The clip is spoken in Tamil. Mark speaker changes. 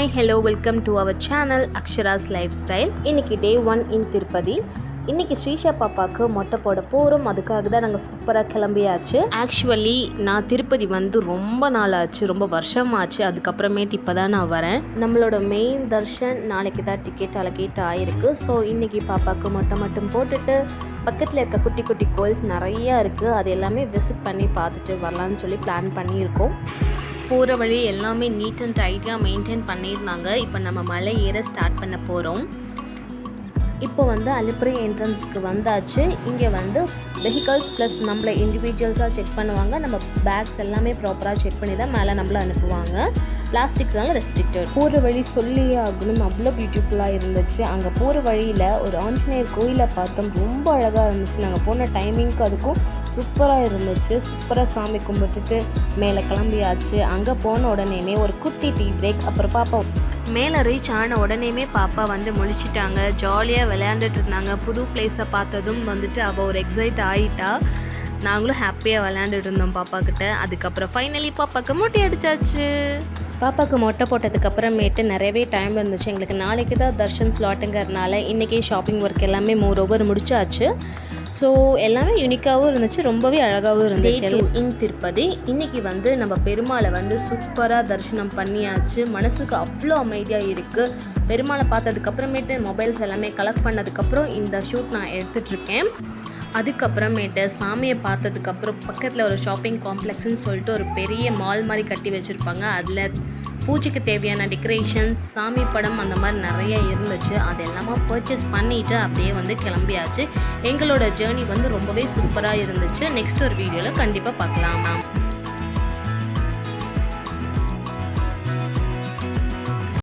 Speaker 1: Hi, hello, welcome to our channel Akshara's Lifestyle. இன்னைக்கு day 1 in திருப்பதி. இன்னைக்கு ஸ்ரீஷா பாப்பாக்கு மொட்டை போட போகிறோம். அதுக்காக தான் நாங்கள் சூப்பராக கிளம்பியாச்சு. ஆக்சுவலி நான் திருப்பதி வந்து ரொம்ப நாள் ஆச்சு, ரொம்ப வருஷமாச்சு. அதுக்கப்புறமேட்டு இப்போ தான் நான் வரேன். நம்மளோட மெயின் தர்ஷன் நாளைக்கு தான் டிக்கெட் அலோகேட் ஆகிருக்கு. ஸோ இன்றைக்கி பாப்பாவுக்கு மொட்டை மட்டும் போட்டுட்டு பக்கத்தில் இருக்க குட்டி குட்டி கோயில்ஸ் நிறையா இருக்குது. அது எல்லாமே விசிட் பண்ணி பார்த்துட்டு வரலான்னு சொல்லி பிளான் பண்ணியிருக்கோம். போகிற வழி எல்லாமே நீட் அண்ட் டைட்டாக மெயின்டைன் பண்ணியிருந்தாங்க. இப்போ நம்ம மலை ஏற ஸ்டார்ட் பண்ண போகிறோம். இப்போ வந்து அலிப்புரி என்ட்ரன்ஸ்க்கு வந்தாச்சு. இங்கே வந்து வெஹிக்கல்ஸ் ப்ளஸ் நம்மளை இண்டிவிஜுவல்ஸாக செக் பண்ணுவாங்க. நம்ம பேக்ஸ் எல்லாமே ப்ராப்பராக செக் பண்ணி தான் மேலே நம்மளை அனுப்புவாங்க. பிளாஸ்டிக்ஸ்னால ரெஸ்ட்ரிக்டட். போகிற வழி சொல்லியே ஆகணும், அவ்வளோ பியூட்டிஃபுல்லாக இருந்துச்சு. அங்கே போகிற வழியில் ஒரு ஆஞ்சநேயர் கோயிலை பார்த்தோம், ரொம்ப அழகாக இருந்துச்சு. நாங்கள் போன டைமிங்க்கு அதுக்கும் சூப்பராக இருந்துச்சு. சூப்பராக சாமி கும்பிட்டுட்டு மேலே கிளம்பியாச்சு. அங்கே போன உடனேமே ஒரு குட்டி டீ பிரேக். அப்புறம் பாப்பா மேலே ரீச் ஆன உடனேமே பாப்பா வந்து முழிச்சிட்டாங்க, ஜாலியாக விளையாண்டுட்டு இருந்தாங்க. புது பிளேஸை பார்த்ததும் வந்துட்டு அவள் ஒரு எக்ஸைட் ஆகிட்டா. நாங்களும் ஹாப்பியாக விளையாண்டுட்டு இருந்தோம் பாப்பாக்கிட்ட. அதுக்கப்புறம் ஃபைனலி பாப்பாவுக்கு மொட்டை அடித்தாச்சு. பாப்பாவுக்கு மொட்டை போட்டதுக்கப்புறமேட்டு நிறையவே டைம் இருந்துச்சு எங்களுக்கு. நாளைக்கு தான் தர்ஷன் ஸ்லாட்டுங்கிறதுனால இன்றைக்கே ஷாப்பிங் ஒர்க் எல்லாமே மோரோவர் முடிச்சாச்சு. ஸோ எல்லாமே யூனிக்காகவும் இருந்துச்சு, ரொம்பவே அழகாகவும் இருந்துச்சு. இன் திருப்பதி இன்றைக்கி வந்து நம்ம பெருமாளை வந்து சூப்பராக தரிசனம் பண்ணியாச்சு. மனசுக்கு அவ்வளோ அமைதியாக இருக்குது. பெருமாளை பார்த்ததுக்கப்புறமேட்டு மொபைல்ஸ் எல்லாமே கலெக்ட் பண்ணதுக்கப்புறம் இந்த ஷூட் நான் எடுத்துகிட்ருக்கேன். அதுக்கப்புறமேட்டு சாமியை பார்த்ததுக்கப்புறம் பக்கத்தில் ஒரு ஷாப்பிங் காம்ப்ளெக்ஸ்ன்னு சொல்லிட்டு ஒரு பெரிய மால் மாதிரி கட்டி வச்சுருப்பாங்க. அதில் பூஜைக்கு தேவையான டெக்கரேஷன்ஸ், சாமி படம் அந்த மாதிரி நிறைய இருந்துச்சு. அது எல்லாமே பர்ச்சேஸ் பண்ணிவிட்டு அப்படியே வந்து கிளம்பியாச்சு. எங்களோட ஜேர்னி வந்து ரொம்பவே சூப்பராக இருந்துச்சு. நெக்ஸ்ட் ஒரு வீடியோவில் கண்டிப்பாக பார்க்கலாம்.